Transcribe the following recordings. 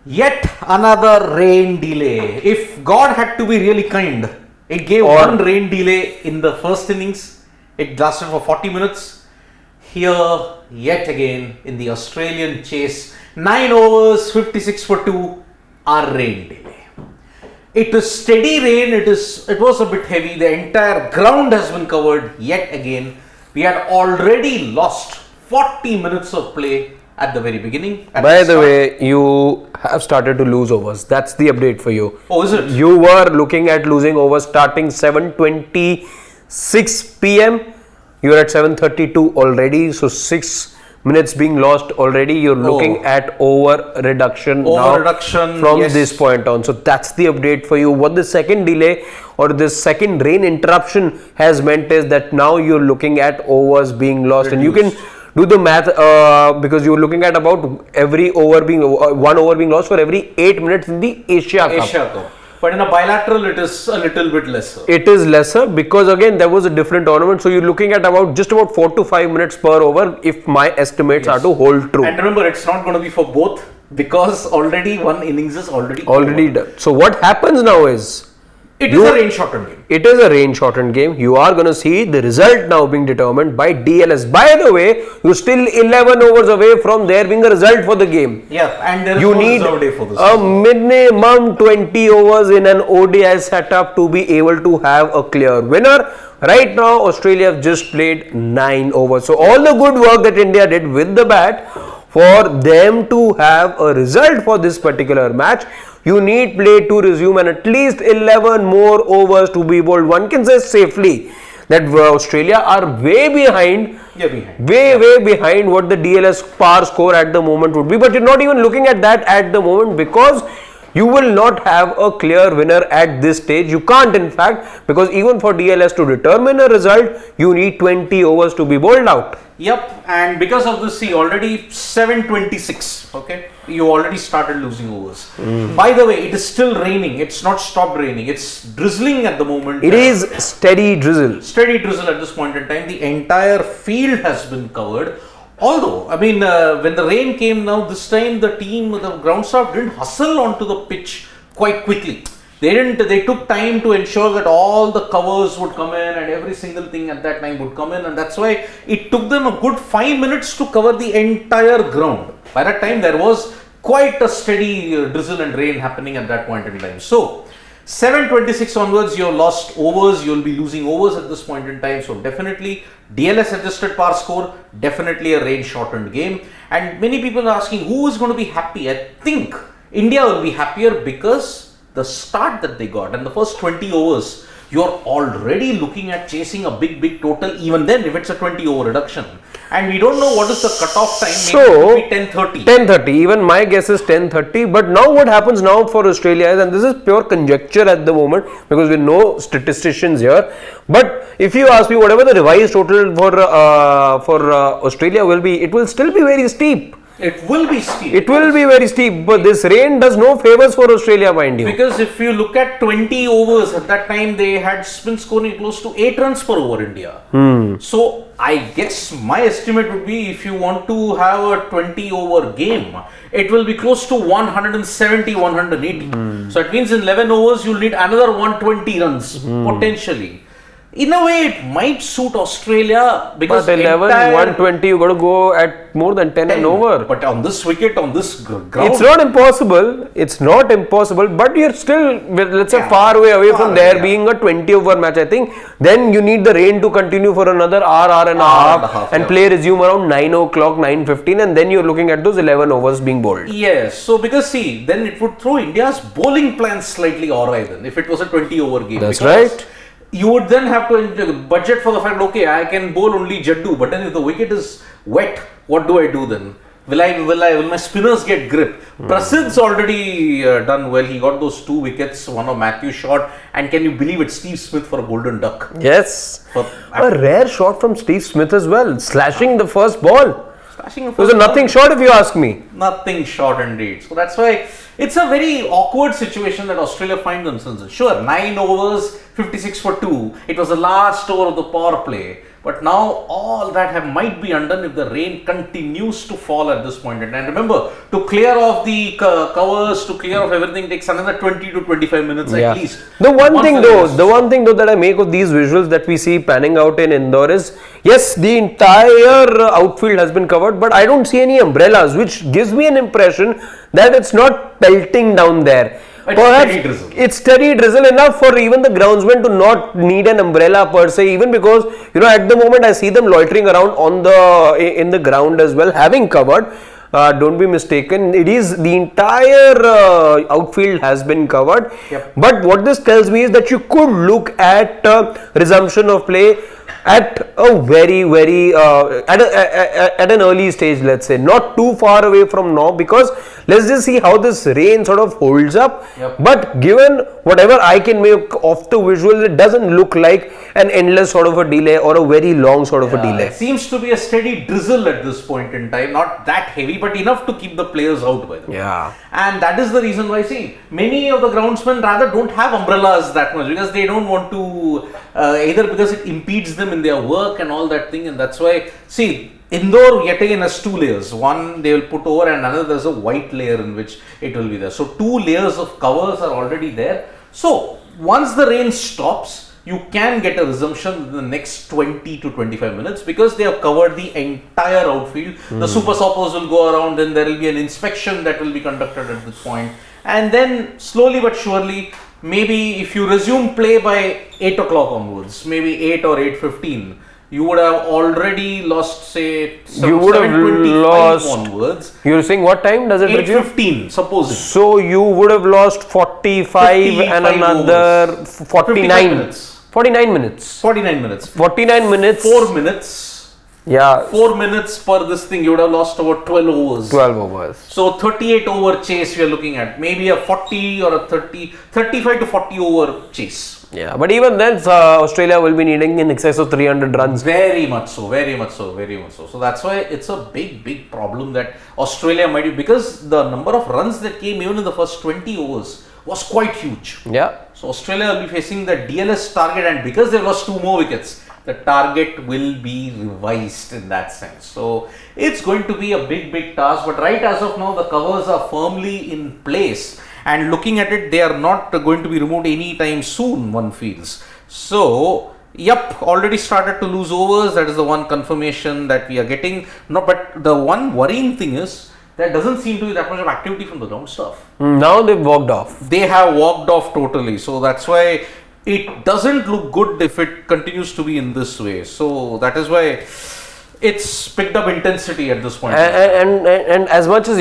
Yet another rain delay. If God had to be really kind, it gave one rain delay in the first innings. It lasted for 40 minutes. Here, yet again, in the Australian chase, 9 overs, 56 for 2, are rain delay. It is steady rain. It was a bit heavy. The entire ground has been covered yet again. We had already lost 40 minutes of play at the very beginning. By the way, you have started to lose overs. That's the update for you. Oh, is it? You were looking at losing overs starting 7:26 p.m. You are at 7:32 already. So 6 minutes being lost already. You're looking at over reduction from this point on. So that's the update for you. What the second delay or the second rain interruption has meant is that now you're looking at overs being lost. And you can do the math because you're looking at about every over being 1 over being lost for every 8 minutes in the Asia Cup. But in a bilateral, it is a little bit lesser. It is lesser because again there was a different tournament. So you're looking at just about 4 to 5 minutes per over if my estimates are to hold true. And remember, it's not going to be for both because already one innings is already done. So what happens now is it is a rain shortened game. It is a rain shortened game. You are going to see the result now being determined by DLS. By the way, you're still 11 overs away from there being a result for the game. Yeah, and there is no reserve day for this. A minimum 20 overs in an ODI setup to be able to have a clear winner. Right now, Australia have just played 9 overs. So all the good work that India did with the bat, for them to have a result for this particular match, you need play to resume and at least 11 more overs to be bowled. One can say safely that Australia are way behind. Way behind what the DLS par score at the moment would be. But you're not even looking at that at the moment because you will not have a clear winner at this stage. You can't, in fact, because even for DLS to determine a result, you need 20 overs to be bowled out. Yep, and because of this, see, already 7:26. Okay, you already started losing overs. By the way, it is still raining. It's not stopped raining. It's drizzling at the moment. It is steady drizzle. Steady drizzle at this point in time. The entire field has been covered. Although, I mean, when the rain came now, this time the ground staff didn't hustle onto the pitch quite quickly. They took time to ensure that all the covers would come in and every single thing at that time would come in, and that's why it took them a good 5 minutes to cover the entire ground. By that time, there was quite a steady drizzle and rain happening at that point in time. So, 7:26 onwards, you've lost overs, you'll be losing overs at this point in time. So, definitely DLS adjusted par score, definitely a rain shortened game. And many people are asking who is going to be happy. I think India will be happier because the start that they got and the first 20 overs, you're already looking at chasing a big total, even then if it's a 20 over reduction. And we don't know what is the cutoff time. So, maybe 10:30. 10:30. Even my guess is 10:30. But now what happens now for Australia is, and this is pure conjecture at the moment because we're no statisticians here. But if you ask me, whatever the revised total for Australia will be, it will still be very steep. It will be steep. It will be very steep, but this rain does no favors for Australia, mind you. Because if you look at 20 overs, at that time they had been scoring close to 8 runs per over India. So I guess my estimate would be if you want to have a 20 over game, it will be close to 170, 180. So it means in 11 overs you'll need another 120 runs potentially. In a way, it might suit Australia because 120, you got to go at more than 10 and over. But on this wicket, on this ground, it's not impossible. It's not impossible, but you're still, let's say, far away from there being a 20 over match. I think then you need the rain to continue for another hour and a half, and play resume around 9 o'clock, 9:15, and then you're looking at those 11 overs being bowled. Yes. So because see, then it would throw India's bowling plans slightly awry then if it was a 20 over game. That's right. You would then have to budget for the fact, okay, I can bowl only Jaddu, but then if the wicket is wet, what do I do then? Will my spinners get grip? Prasidh's already done well. He got those 2 wickets, one of Matthew's shot, and can you believe it, Steve Smith for a golden duck. Yes, a rare shot from Steve Smith as well, slashing the first ball. It was a nothing shot if you ask me. Nothing shot indeed. So that's why it's a very awkward situation that Australia find themselves in. Sure, 9 overs, 56 for 2. It was the last over of the power play. But now all that might be undone if the rain continues to fall at this point. And remember, to clear off the covers, to clear off everything takes another 20 to 25 minutes at least. The one thing though that I make of these visuals that we see panning out in Indore is, yes, the entire outfield has been covered, but I don't see any umbrellas, which gives me an impression that it's not pelting down there. It's steady drizzle enough for even the groundsmen to not need an umbrella per se, even because at the moment I see them loitering around in the ground as well, having covered. Don't be mistaken, it is the entire outfield has been covered. But what this tells me is that you could look at resumption of play at a very at an early stage, let's say, not too far away from now, because let's just see how this rain sort of holds up. But given whatever I can make of the visuals, it doesn't look like an endless sort of a delay or a very long sort of a delay. It seems to be a steady drizzle at this point in time, not that heavy, but enough to keep the players out, by the way. And that is the reason why, see, many of the groundsmen rather don't have umbrellas that much, because they don't want to, either because it impedes them in their work and all that thing, and that's why, see, Indore yet again has 2 layers. One they will put over, and another there's a white layer in which it will be there. So 2 layers of covers are already there. So once the rain stops, you can get a resumption in the next 20 to 25 minutes, because they have covered the entire outfield. The super soppers will go around, then there will be an inspection that will be conducted at this point, and then slowly but surely, maybe if you resume play by 8 o'clock onwards, maybe 8 or 8:15, you would have already lost, say, you would have lost onwards. You're saying what time does it resume? 8:15, supposing. So you would have lost 45 and another 49 minutes. 49 minutes. 49 minutes. 49 minutes. 4 minutes. 4 minutes per this thing, you would have lost about 12 overs. 12 overs. So 38 over chase we are looking at. Maybe a 40 or a 35 to 40 over chase. But even then, Australia will be needing in excess of 300 runs. Very much so. So that's why it's a big problem that Australia might be, because the number of runs that came even in the first 20 overs was quite huge. So Australia will be facing the DLS target, and because they lost 2 more wickets, the target will be revised in that sense. So it's going to be a big task, but right as of now the covers are firmly in place, and looking at it, they are not going to be removed anytime soon, one feels. So already started to lose overs. That is the one confirmation that we are getting. No, but the one worrying thing is there doesn't seem to be that much of activity from the ground staff. Now they've walked off. They have walked off totally. So that's why it doesn't look good if it continues to be in this way. So that is why it's picked up intensity at this point. And as much as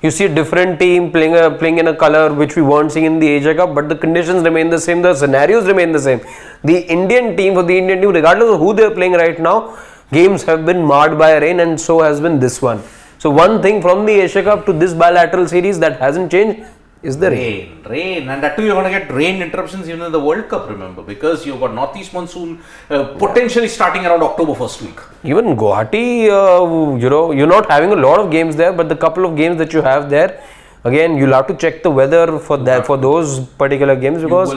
you see a different team playing in a color which we weren't seeing in the Asia Cup, but the conditions remain the same, the scenarios remain the same. The Indian team, regardless of who they are playing right now, games have been marred by rain, and so has been this one. So one thing from the Asia Cup to this bilateral series that hasn't changed is the rain, and that too you're going to get rain interruptions even in the World Cup, remember, because you've got northeast monsoon potentially starting around October first week. Even Guwahati, you're not having a lot of games there, but the couple of games that you have there, again, you'll have to check the weather for those particular games, because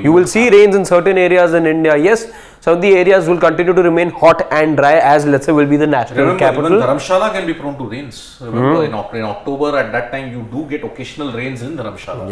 you will see rains in certain areas in India. Yes, some of the areas will continue to remain hot and dry, as let's say will be the national capital. Even Dharamshala can be prone to rains. Remember, in October at that time you do get occasional rains in Dharamshala.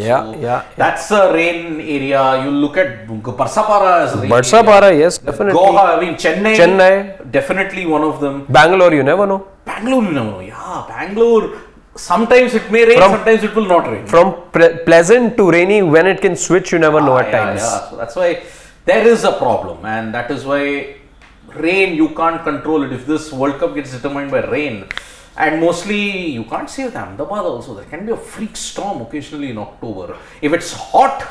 That's a rain area. You look at Barsapara as rain. Barsapara, yes, definitely. Goa, Chennai, definitely one of them. Bangalore, you never know. Bangalore. Sometimes it may rain, sometimes it will not rain. From pleasant to rainy, when it can switch, you never know at times. So that's why there is a problem, and that is why rain, you can't control it. If this World Cup gets determined by rain, and mostly you can't say with Ahmedabad also, there can be a freak storm occasionally in October. If it's hot,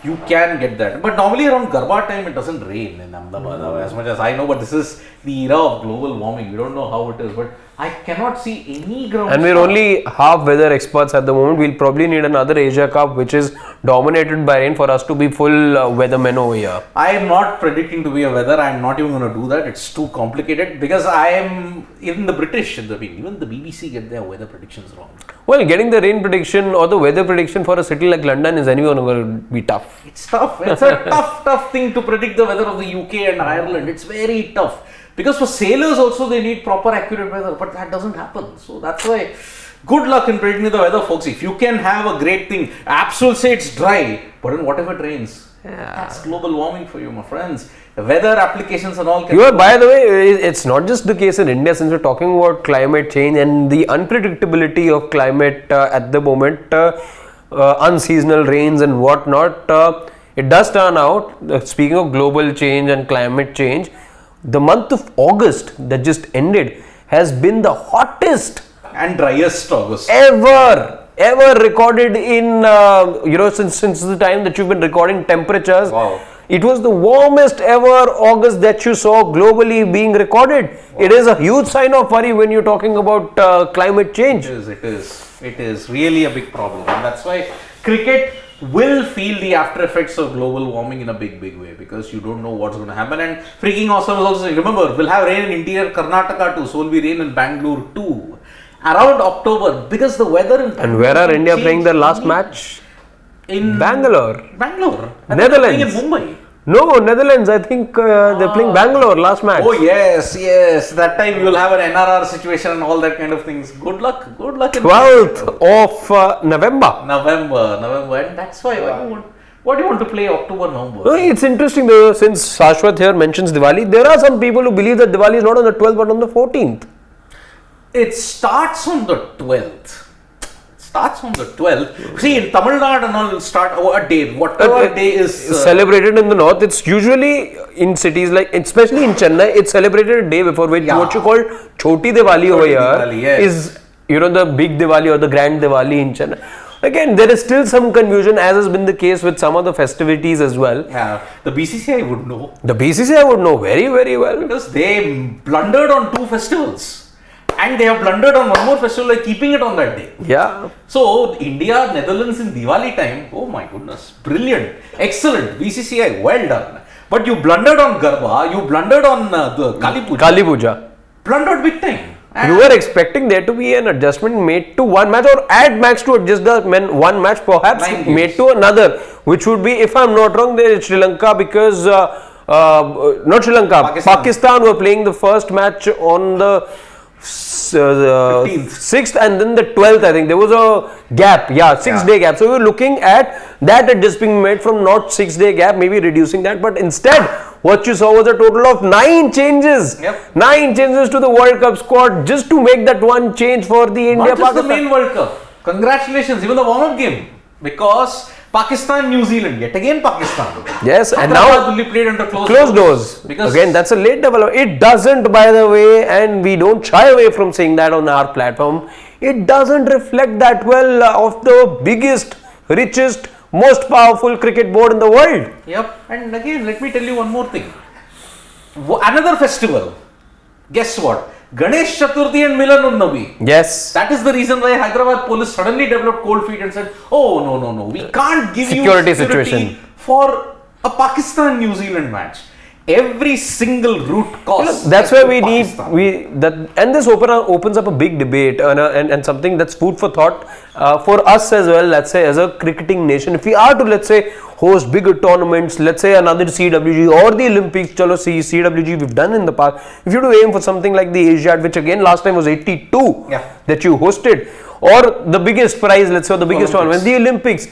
you can get that. But normally around Garba time, it doesn't rain in Ahmedabad, as much as I know, but this is the era of global warming. We don't know how it is, but I cannot see any ground. And we're only half weather experts at the moment. We'll probably need another Asia Cup which is dominated by rain for us to be full weathermen over here. I am not predicting to be a weather. I'm not even going to do that. It's too complicated, because I am, even the British, even the BBC get their weather predictions wrong. Well, getting the rain prediction or the weather prediction for a city like London is anyway going to be tough. tough. It's tough. It's a tough thing to predict the weather of the UK and Ireland. It's very tough. Because for sailors also they need proper accurate weather, but that doesn't happen. So that's why good luck in predicting the weather, folks. If you can have a great thing, apps will say it's dry, but then what if it rains? That's global warming for you, my friends. The weather applications and all. By the way, it's not just the case in India, since we're talking about climate change and the unpredictability of climate at the moment, unseasonal rains and whatnot. It does turn out, speaking of global change and climate change, the month of August that just ended has been the hottest and driest August ever recorded in since the time that you've been recording temperatures. Wow. It was the warmest ever August that you saw globally being recorded. Wow. It is a huge sign of worry when you're talking about climate change. It is really a big problem, and that's why cricket will feel the after effects of global warming in a big way, because you don't know what's going to happen. And freaking awesome is also, remember, we'll have rain in interior Karnataka too, so will be rain in Bangalore too around October, because the weather in and where are India playing their last match? In Bangalore. Netherlands. In Mumbai. No, Netherlands. I think they're playing Bangalore last match. Oh yes. That time you will have an NRR situation and all that kind of things. Good luck. 12th of November. And that's why. What do you want to play October, November? No, it's interesting though, since Shashwat here mentions Diwali, there are some people who believe that Diwali is not on the 12th but on the 14th. It starts on the 12th. See, in Tamil Nadu and all, it'll start a day. Whatever day is celebrated in the north, it's usually in cities like, especially in Chennai, it's celebrated a day before, which what you call Choti Diwali over here is, the big Diwali or the grand Diwali in Chennai. Again, there is still some confusion, as has been the case with some of the festivities as well. Yeah, the BCCI would know. The BCCI would know very well. Because they blundered on 2 festivals. And they have blundered on one more festival, like keeping it on that day. Yeah. So, India, Netherlands in Diwali time, oh my goodness, brilliant, excellent, BCCI, well done. But you blundered on Garba, you blundered on the Kali Puja. Blundered big time. And you were expecting there to be an adjustment made to one match, or at max to adjust the one match perhaps made to another, which would be, if I'm not wrong, there is Sri Lanka, because not Sri Lanka, Pakistan were playing the first match on the 6th and then the 12th. I think there was a gap, 6-day gap. So we were looking at that adjustment made from not 6-day gap, maybe reducing that, but instead what you saw was a total of 9 changes. 9 changes to the World Cup squad, just to make that one change for the India Pakistan. Not just the main World Cup. Congratulations, even the warm-up game, because Pakistan, New Zealand, yet again Pakistan. Yes, and now only played under closed doors. Because again, that's a late development. It doesn't, by the way, and we don't shy away from saying that on our platform, it doesn't reflect that well of the biggest, richest, most powerful cricket board in the world. Yep, and again, let me tell you one more thing. Another festival. Guess what? Ganesh Chaturthi and Milan Unnavi. Yes. That is the reason why Hyderabad police suddenly developed cold feet and said, oh, no, we can't give security you security situation for a Pakistan-New Zealand match. Every single route costs. That's where and this opens up a big debate and something that's food for thought for us as well. Let's say as a cricketing nation, if we are to, let's say, host bigger tournaments, let's say another CWG or the Olympics, CWG we've done in the past. If you do aim for something like the Asiad, which again last time was 82 that you hosted, or the biggest prize, let's say, the biggest tournament, the Olympics.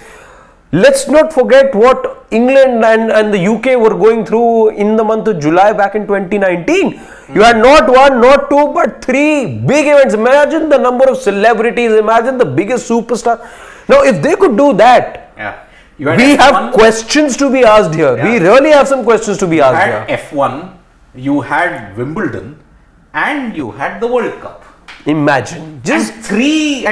Let's not forget what England and the UK were going through in the month of July back in 2019. You had not 1, not 2, but 3 big events. Imagine the number of celebrities, imagine the biggest superstar. Now, if they could do that, we have questions to be asked here. We really have some questions to be asked here. You had F1, you had Wimbledon, and you had the World Cup. Imagine. Just three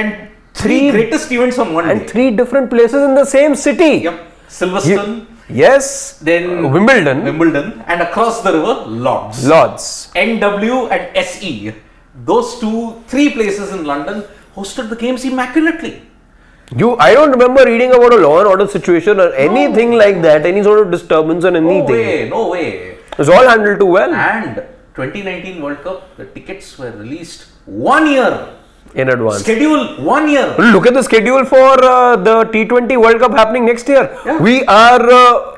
greatest events on one day. And 3 different places in the same city. Yep. Silverstone. Yes. Then Wimbledon. And across the river, Lords. NW and SE. Those 3 places in London hosted the games immaculately. I don't remember reading about a law and order situation or anything like that, any sort of disturbance or anything. No way. It was all handled too well. And 2019 World Cup, the tickets were released 1 year in advance. Schedule 1 year. Look at the schedule for the T20 World Cup happening next year. Yeah. We are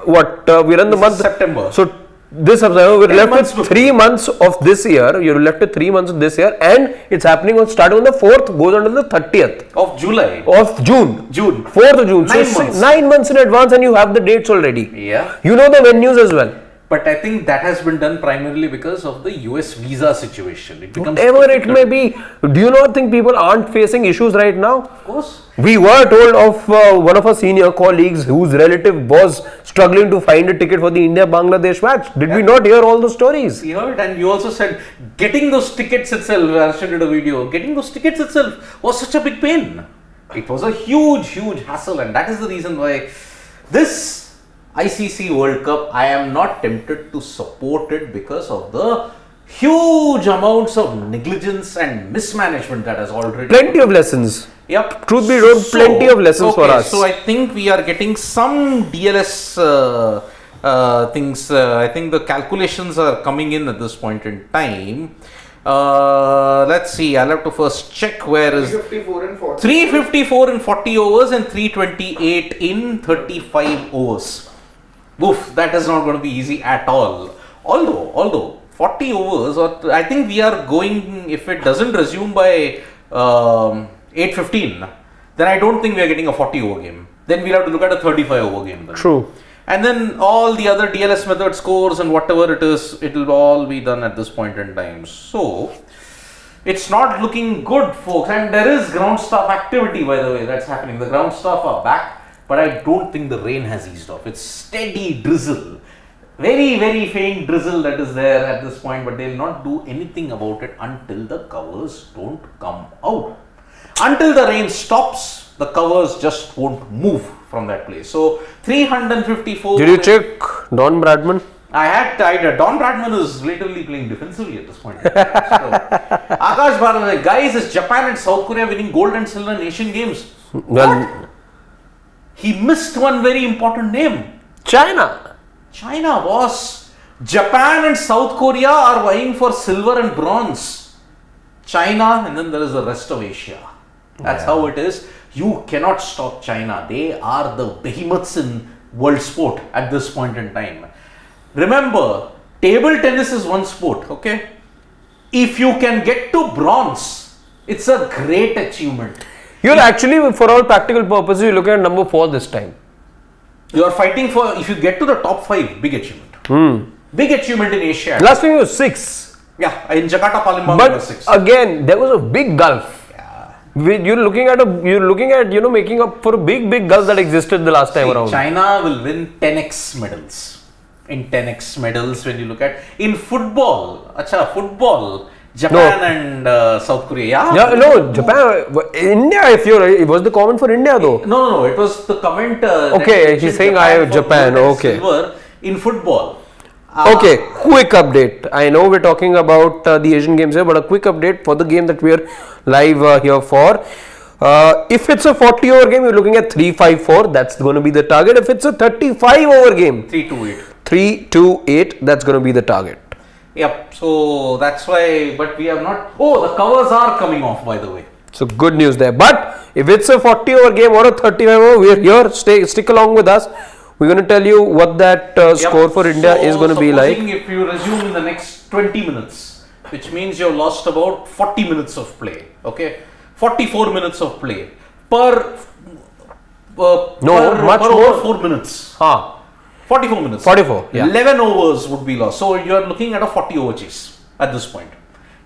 we're in the month September. So this September we're 10 left months with before. 3 months of this year. You're left with 3 months of this year, and it's happening on starting on the 4th, goes on to the 30th Of July. of June. June. 4th of June. 9 so months. 9 months in advance, and you have the dates already. Yeah. You know the venues as well. But I think that has been done primarily because of the US visa situation. It becomes Whatever it difficult. may be, do you not think people aren't facing issues right now? Of course. We were told of one of our senior colleagues whose relative was struggling to find a ticket for the India-Bangladesh match. Did we not hear all the stories? You heard, and you also said getting those tickets itself, Arshan did a video, getting those tickets itself was such a big pain. It was a huge hassle, and that is the reason why this ICC World Cup, I am not tempted to support it because of the huge amounts of negligence and mismanagement that has already. Plenty of lessons. Yep. Truth be told, plenty of lessons for us. So I think we are getting some DLS things. I think the calculations are coming in at this point in time. Let's see. I'll have to first check where is 354 and 40. 354 in 40 overs and 328 in 35 overs. Oof, that is not going to be easy at all. Although 40 overs, or I think we are going, if it doesn't resume by 8:15, then I don't think we are getting a 40 over game. Then we'll have to look at a 35 over game. Then. True. And then all the other DLS method scores and whatever it is, it will all be done at this point in time. So, it's not looking good, folks. And there is ground staff activity, by the way, that's happening. The ground staff are back. But I don't think the rain has eased off. It's steady drizzle. Very faint drizzle that is there at this point, but they'll not do anything about it until the covers don't come out. Until the rain stops, the covers just won't move from that place. So 354. Did you check Don Bradman? I had Don Bradman is literally playing defensively at this point. So, Akash Bharat, guys, is Japan and South Korea winning gold and silver in Asian Games? Well, What? He missed one very important name. China. China, boss. Japan and South Korea are vying for silver and bronze. China, and then there is the rest of Asia. That's how it is. You cannot stop China. They are the behemoths in world sport at this point in time. Remember, table tennis is one sport, okay? If you can get to bronze, it's a great achievement. You're actually, for all practical purposes, you're looking at number 4 this time. You are fighting for, if you get to the top 5, big achievement. Big achievement in Asia. Last time you was 6. Yeah, in Jakarta, Palembang, But number 6. again, there was a big gulf. You're looking at making up for a big gulf that existed the last time around. China will win 10x medals. In 10x medals, when you look at in football, Japan and South Korea. Yeah, no, Japan, India. It was the comment for India though. No, it was the comment. Okay, he's saying I have Japan. Okay. Silver in football. Okay, quick update. I know we're talking about the Asian Games here, but a quick update for the game that we're live here for. If it's a 40 over game, you're looking at 3-5-4. That's going to be the target. If it's a 35 over game, 3-2-8. 3-2-8. That's going to be the target. Yep. So that's why. But we have not. Oh, the covers are coming off, by the way. So good news there. But if it's a 40 over game or a 35 over, we're here. Stick along with us. We're going to tell you what that score for India is going to be like. If you resume in the next 20 minutes, which means you've lost about 40 minutes of play. Okay, 44 minutes of play per much per more. over 4 minutes. 44 minutes. 44. Yeah. 11 overs would be lost. So you are looking at a 40 over chase at this point.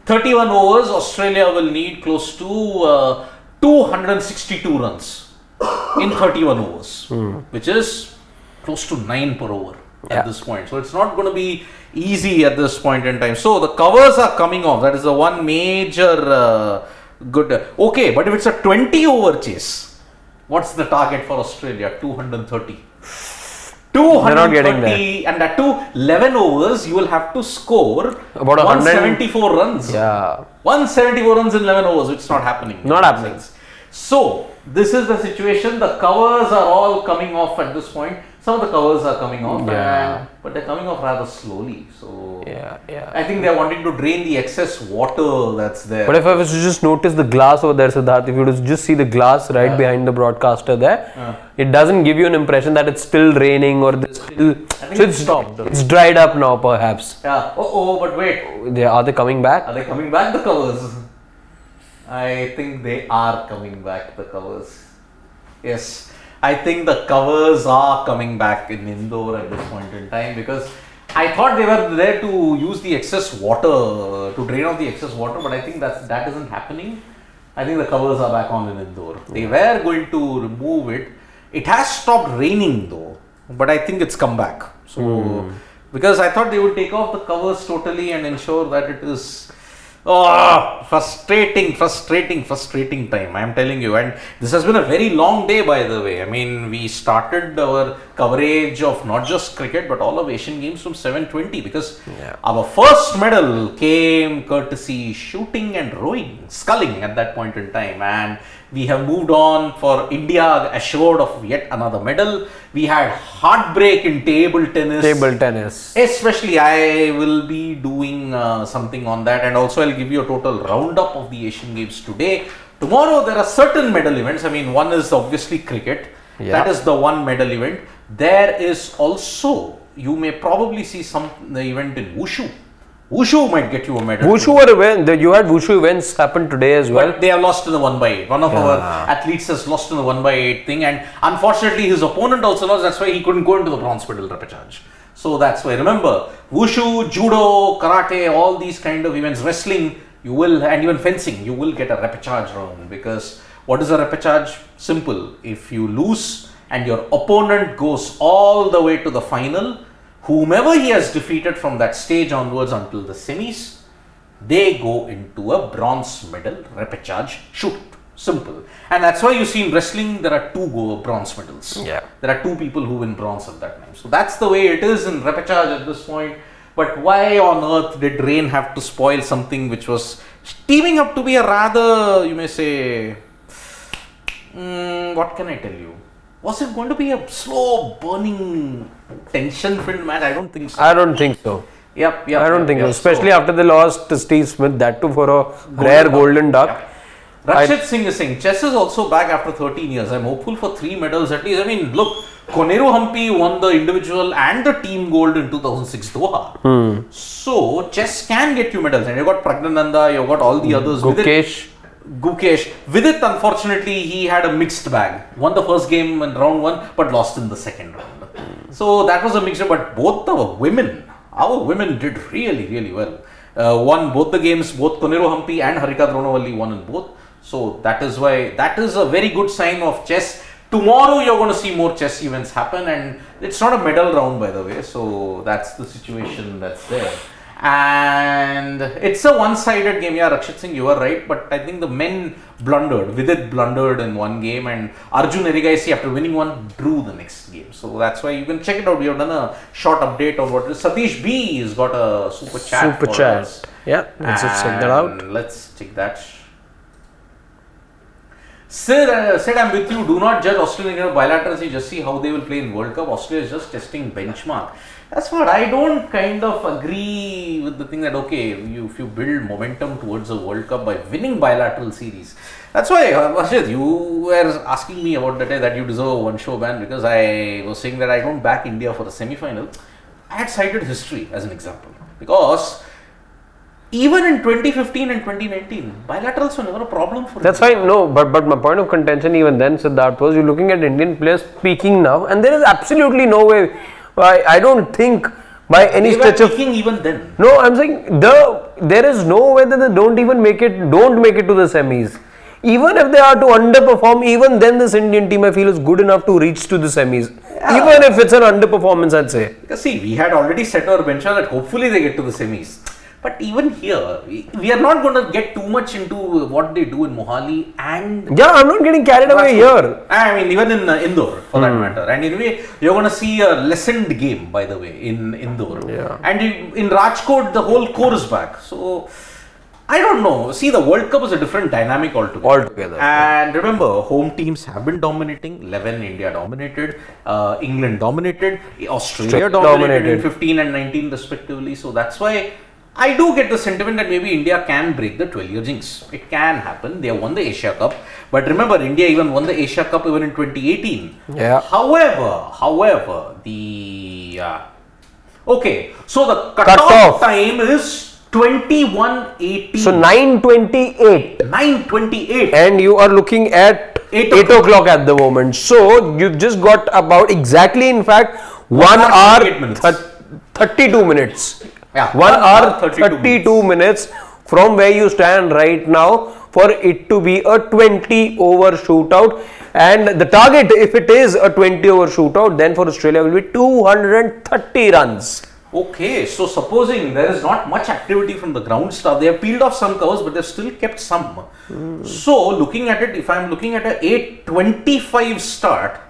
31 overs. Australia will need close to 262 runs in 31 overs, which is close to 9 per over at this point. So it's not going to be easy at this point in time. So the covers are coming off. That is the one major good. Okay, but if it's a 20 over chase, what's the target for Australia? 230. 230, they're not getting there. And at 11 overs, you will have to score about 174 runs. Yeah. 174 runs in 11 overs, which is not happening. Not happening. So this is the situation. The covers are all coming off at this point. Some of the covers are coming off, but they're coming off rather slowly. So I think they're wanting to drain the excess water that's there. But if I was to just notice the glass over there, Siddharth, if you would just see the glass right behind the broadcaster there, it doesn't give you an impression that it's still raining or there's still. I think it's stopped. It's dried up now, perhaps. Yeah. But wait. Are they coming back? Are they coming back, the covers? I think they are coming back, the covers. Yes. I think the covers are coming back in Indore at this point in time, because I thought they were there to use the excess water, to drain off the excess water, but I think that isn't happening. I think the covers are back on in Indore. They were going to remove it. It has stopped raining though, but I think it's come back. So, because I thought they would take off the covers totally and ensure that it is frustrating time, I am telling you. And this has been a very long day, by the way. I mean, we started our coverage of not just cricket but all of Asian Games from 7:20, because our first medal came courtesy shooting and rowing, sculling at that point in time, and we have moved on for India assured of yet another medal. We had heartbreak in table tennis. Especially, I will be doing something on that, and also I'll give you a total roundup of the Asian Games today. Tomorrow there are certain medal events. I mean, one is obviously cricket. That is the one medal event. There is also, you may probably see the event in Wushu. Wushu might get you a medal. You had Wushu events happen today as well. But they have lost in the 1x8. One of our athletes has lost in the 1x8 thing, and unfortunately his opponent also lost. That's why he couldn't go into the bronze medal repechage. So that's why, remember, Wushu, Judo, Karate, all these kind of events, wrestling, you will, and even fencing, you will get a repechage round. Because what is a repechage? Simple. If you lose and your opponent goes all the way to the final, whomever he has defeated from that stage onwards until the semis, they go into a bronze medal repechage shoot. Simple. And that's why you see in wrestling there are two bronze medals. There are two people who win bronze at that time. So that's the way it is in repechage at this point. But why on earth did rain have to spoil something which was teaming up to be a rather, you may say, what can I tell you? Was it going to be a slow burning tension-filled match? I don't think so. I don't think so. Yep. I don't think so. Especially after they lost to Steve Smith, that too for a rare golden duck. Rakshit Singh is saying, chess is also back after 13 years. I'm hopeful for 3 medals at least. I mean, look, Koneru Hampi won the individual and the team gold in 2006 Doha. So, chess can get you medals. And you've got Pragnananda, you've got all the others. Gukesh. Vidit, unfortunately, he had a mixed bag. Won the first game in round 1, but lost in the second round. So that was a mixture, but both our women did really, really well. Won both the games, both Koneru Hampi and Harika Dronavalli won in both. So that is why, that is a very good sign of chess. Tomorrow you're going to see more chess events happen, and it's not a medal round, by the way. So that's the situation that's there. And it's a one-sided game. Yeah, Rakshit Singh, you are right. But I think the men blundered. Vidit blundered in one game, and Arjun Erigaisi, after winning one, drew the next game. So that's why you can check it out. We have done a short update on what it is. Satish B has got a super chat for us. Yeah, let's just check that out. Let's check that. Said I'm with you. Do not judge Australia bilaterals. You just see how they will play in World Cup. Australia is just testing benchmark. That's what I don't kind of agree with the thing that, okay, if you build momentum towards a World Cup by winning bilateral series. That's why, Prasidh, you were asking me about the day that you deserve a one-show ban, because I was saying that I don't back India for the semi-final. I had cited history as an example, because even in 2015 and 2019, bilaterals were never a problem for That's India. fine, no, but my point of contention even then, Siddharth, was you're looking at Indian players peaking now, and there is absolutely no way. I don't think by any stretch of even then. No, I'm saying there is no way that they don't make it to the semis. Even if they are to underperform, even then this Indian team I feel is good enough to reach to the semis. Even if it's an underperformance, I'd say. Because see, we had already set our benchmark that hopefully they get to the semis. But even here, we are not going to get too much into what they do in Mohali and... Yeah, I'm not getting carried away here. I mean, even in Indore, for that matter. And anyway, you're going to see a lessened game, by the way, in Indore. Yeah. And in Rajkot, the whole core is back. So, I don't know. See, the World Cup is a different dynamic altogether. And remember, home teams have been dominating. 11, India dominated. England dominated. Australia dominated in 15 and 19 respectively. So that's why I do get the sentiment that maybe India can break the 12-year jinx. It can happen. They have won the Asia Cup. But remember, India even won the Asia Cup even in 2018. Yeah. However, the... okay, so the cutoff time is 21:18. So 9:28. 9:28. And you are looking at 8 o'clock at the moment. So you've just got about exactly, in fact, 1 hour 32 minutes. Yeah, 1 hour 32 minutes from where you stand right now for it to be a 20 over shootout. And the target, if it is a 20 over shootout, then for Australia will be 230 runs. Okay, so supposing there is not much activity from the ground staff, they have peeled off some covers, but they've still kept some. So looking at it, if I'm looking at a 8:25 start,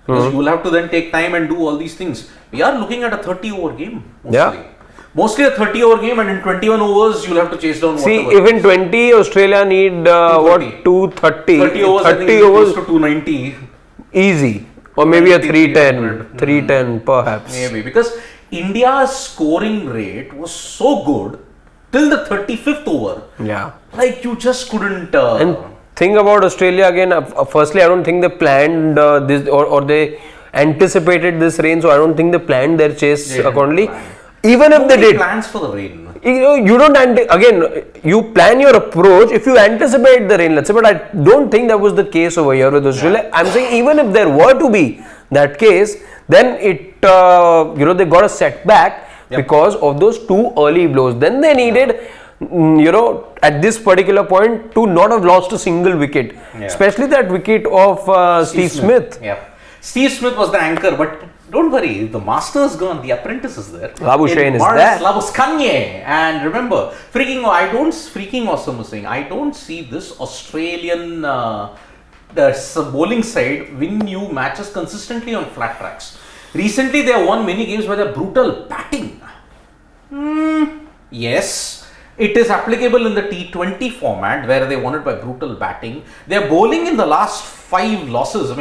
because you will have to then take time and do all these things, we are looking at a 30 over game mostly. Yeah. Mostly a 30 over game, and in 21 overs you'll have to chase down See, whatever. if in 20 Australia need 230. 30 overs, I think close to 290. Easy. Or maybe a 310. 310 perhaps. Maybe, because India's scoring rate was so good till the 35th over. Yeah. Like you just couldn't. And think about Australia again. Firstly, I don't think they planned this or they anticipated this rain. So I don't think they planned their chase accordingly. Even if they did. Plans for the rain. You don't again. You plan your approach if you anticipate the rain. Let's say, but I don't think that was the case over here with Australia. I'm saying even if there were to be that case, then it they got a setback because of those 2 early blows. Then they needed at this particular point to not have lost a single wicket, especially that wicket of Steve Smith. Yeah, Steve Smith was the anchor, but don't worry, the master is gone, the apprentice is there. Labuschagne is there. Labuschagne. And remember, freaking awesome was saying, I don't see this Australian bowling side win you matches consistently on flat tracks. Recently, they have won many games by their brutal batting. Yes, it is applicable in the T20 format where they won it by brutal batting. Their bowling in the last 5 losses,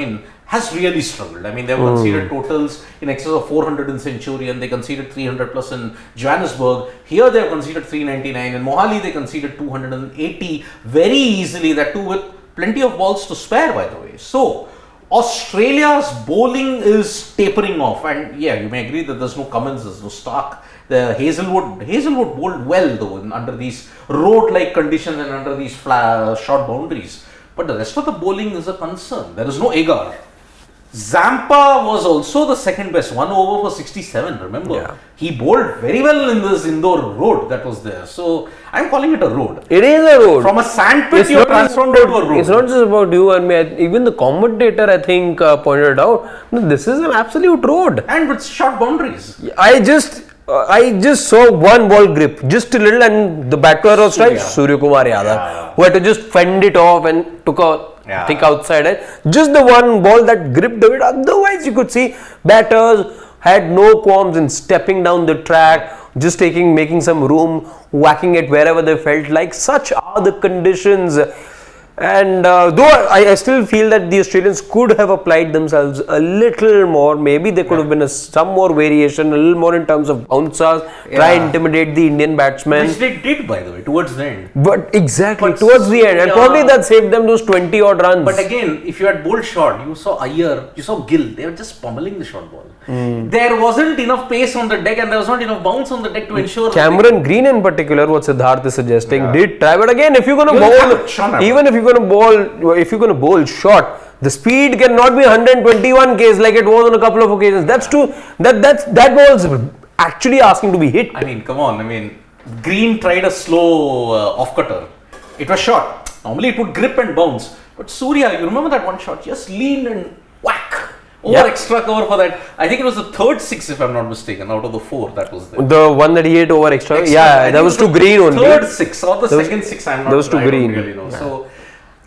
has really struggled. They have conceded totals in excess of 400 in Centurion. They conceded 300 plus in Johannesburg. Here they have conceded 399. In Mohali they conceded 280 very easily. That too with plenty of balls to spare, by the way. So Australia's bowling is tapering off, and yeah, you may agree that there's no Cummins, there's no Stark. The Hazelwood bowled well though under these road-like conditions and under these short boundaries. But the rest of the bowling is a concern. There is no Agar. Zampa was also the second best, 1 over for 67, remember? Yeah. He bowled very well in this Indore road that was there. So, I'm calling it a road. It is a road. From a sandpit, you transformed it to a road. It's not just about you and me. Even the commentator, I think, pointed out, this is an absolute road. And with short boundaries. I just saw one ball grip, just a little, and the batter was right, Surya Kumar Yadav, who had to just fend it off and took a thick outside edge. Just the one ball that gripped the wicket. Otherwise, you could see batters had no qualms in stepping down the track, just making some room, whacking it wherever they felt like. Such are the conditions. And though I still feel that the Australians could have applied themselves a little more, maybe there could have been some more variation, a little more in terms of bouncers, try and intimidate the Indian batsmen. Which they did, by the way, towards the end. But towards the end, and probably that saved them those 20 odd runs. But again, if you had bowled short, you saw Iyer, you saw Gill, they were just pummeling the short ball. There wasn't enough pace on the deck, and there was not enough bounce on the deck to ensure. Cameron Green in particular, what Siddharth is suggesting, did try. But again, if you're going to bowl, even if you're going to bowl short, the speed cannot be 121 k's like it was on a couple of occasions. That's too. That ball's actually asking to be hit. Come on. Green tried a slow off cutter. It was short. Normally it would grip and bounce. But Surya, you remember that one shot? Just leaned and whack. Extra cover for that. I think it was the third 6, if I'm not mistaken, out of the 4 that was there. The one that he hit over extra. Yeah, that was to Green only. Third 6 or the second 6, I'm not. That was to Green. Really know. Yeah. So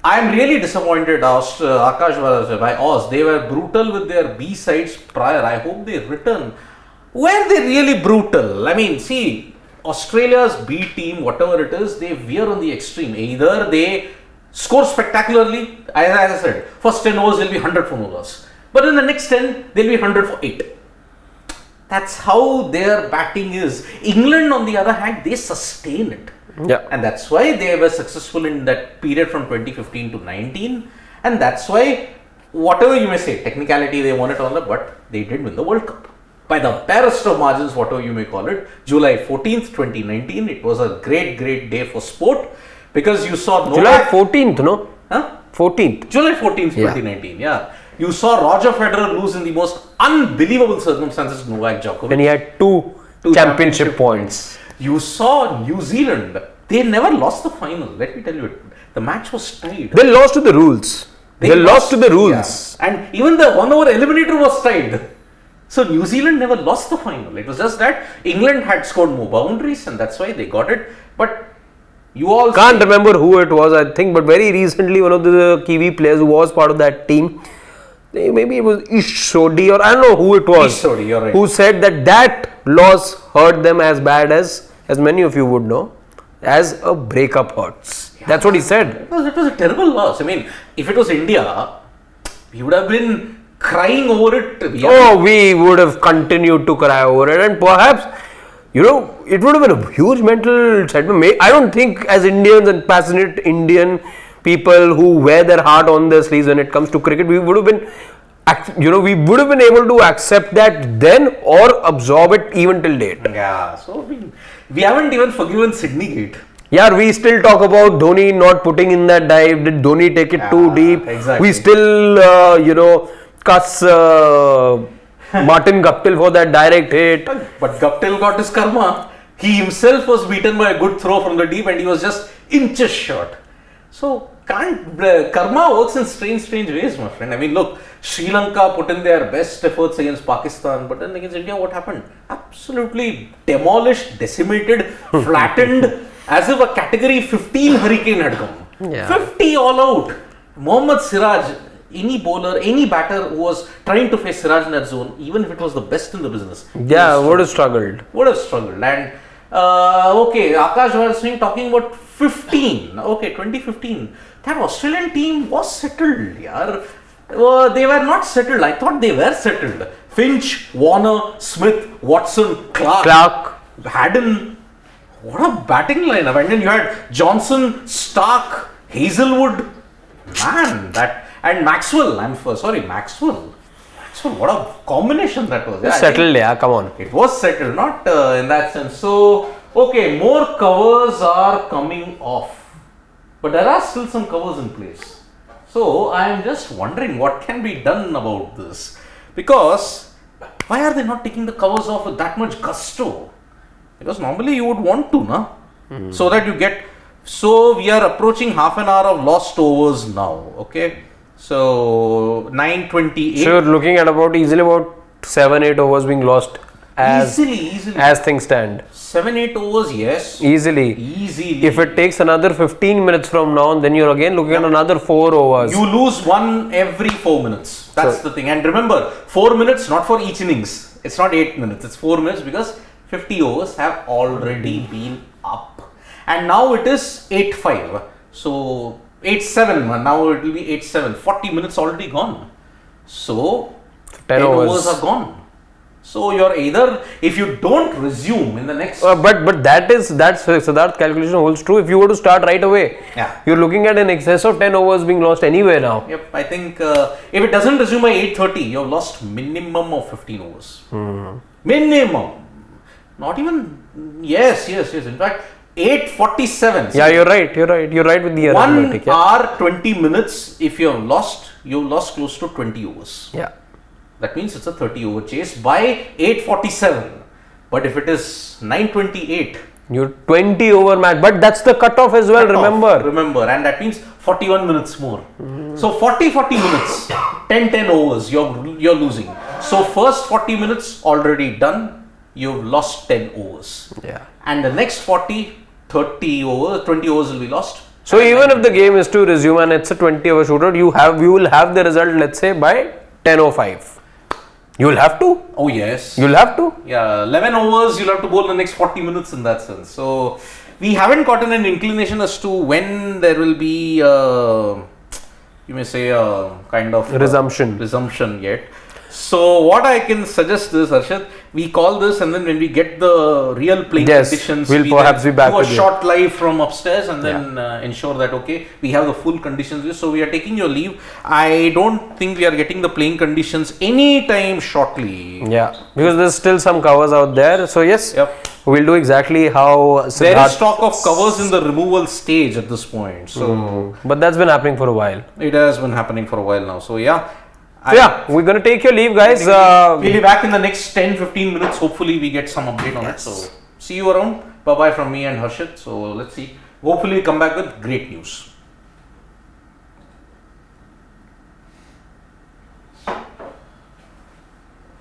I'm really disappointed. Akash by Oz. They were brutal with their B sides prior. I hope they return. Were they really brutal? See, Australia's B team, whatever it is, they veer on the extreme. Either they score spectacularly, as I said, first 10 overs they'll be 100 for no loss. But in the next 10, they'll be 100 for 8. That's how their batting is. England, on the other hand, they sustain it. Yeah. And that's why they were successful in that period from 2015 to 19. And that's why, whatever you may say, technicality they won it all up, but they did win the World Cup. By the barest of margins, whatever you may call it, July 14th, 2019. It was a great, great day for sport because you saw July 14th, no? Huh? 14th. July 14th, 2019, yeah. You saw Roger Federer lose in the most unbelievable circumstances, Novak Djokovic. And he had two championship points. You saw New Zealand. They never lost the final. Let me tell you, the match was tied. They lost to the rules. They lost to the rules. Yeah. And even the 1 over eliminator was tied. So New Zealand never lost the final. It was just that England had scored more boundaries and that's why they got it. But you all can't remember who it was, I think, but very recently one of the Kiwi players who was part of that team, maybe it was Ish Sodhi or I don't know who it was, Ish Sodhi, you're right. Who said that loss hurt them as bad as many of you would know, as a breakup hurts. Yeah. That's what he said. It was a terrible loss. I mean, if it was India, we would have been crying over it. We would have continued to cry over it, and perhaps, it would have been a huge mental setback. I don't think as Indians and passionate Indian people who wear their heart on their sleeves when it comes to cricket, we would have been, we would have been able to accept that then or absorb it even till date. Yeah, so we haven't even forgiven Sydney Gate. Yeah, we still talk about Dhoni not putting in that dive. Did Dhoni take it too deep? Exactly. We still, cuss Martin Guptill for that direct hit. But Guptill got his karma. He himself was beaten by a good throw from the deep and he was just inches short. So, karma works in strange ways, my friend. I mean, look, Sri Lanka put in their best efforts against Pakistan, but then against India, what happened? Absolutely demolished, decimated, flattened, as if a category 15 hurricane had come. Yeah. 50 all out. Mohammad Siraj, any bowler, any batter who was trying to face Siraj in that zone, even if it was the best in the business. Yeah, would have struggled. And, Akash was saying, talking about 15. Okay, 2015. That Australian team was settled, yaar. They were not settled. I thought they were settled. Finch, Warner, Smith, Watson, Clark, Haddon. What a batting lineup. And then you had Johnson, Stark, Hazelwood. Man, and Maxwell. Maxwell, what a combination that was. Yeah, settled, come on. It was settled, not in that sense. So, okay, more covers are coming off. But there are still some covers in place. So, I am just wondering what can be done about this. Because, why are they not taking the covers off with that much gusto? Because normally you would want to, na? So that you get... So, we are approaching half an hour of lost overs now, okay? So, 9:28. So, you're looking at easily about 7-8 overs being lost easily. As things stand. 7-8 overs, yes. Easily. If it takes another 15 minutes from now, then you're again looking at another 4 overs. You lose one every 4 minutes. That's the thing. And remember, 4 minutes not for each innings. It's not 8 minutes. It's 4 minutes because 50 overs have already been up. And now it is 8-5. So, 8-7. Now it will be 8-7. 40 minutes already gone. So, 10 overs are gone. So, you're either, if you don't resume in the next... But that Siddharth calculation holds true if you were to start right away. Yeah. You're looking at an excess of 10 overs being lost anywhere now. Yep, I think if it doesn't resume by 8:30, you've lost minimum of 15 overs. Minimum. Not even... Yes. In fact, 8:47. Yeah, you're right with the arithmetic. 1 hour, 20 minutes, if you've lost close to 20 overs. Yeah. That means it's a 30 over chase by 8:47. But if it is 9:28, you're 20 over match. But that's the cutoff as well, remember. And that means 41 minutes more. So 40 minutes, 10 overs, you're losing. So first 40 minutes already done, you've lost 10 overs. Yeah. And the next 40, 30 overs, 20 overs will be lost. So even if the game is to resume and it's a 20 over shootout, you will have the result, let's say, by 10:05. You will have to. Oh yes. You'll have to. Yeah, 11 overs, you'll have to bowl the next 40 minutes in that sense. So, we haven't gotten an inclination as to when there will be, you may say, a kind of resumption yet. So, what I can suggest is, Harshad, we call this, and then when we get the real playing conditions, we'll perhaps be back do a with you. short live from upstairs and then ensure that, okay, we have the full conditions. So, we are taking your leave. I don't think we are getting the playing conditions anytime shortly. Yeah, because there's still some covers out there. So, yes, Yep. we'll do exactly how Siddharth. There is talk of covers in the removal stage at this point. So, But that's been happening for a while. it has been happening for a while now. So, yeah. So, yeah, we're going to take your leave, guys. We'll be back in the next 10-15 minutes. Hopefully, we get some update on it. So, see you around. Bye bye from me and Harshit. So, let's see. Hopefully, come back with great news.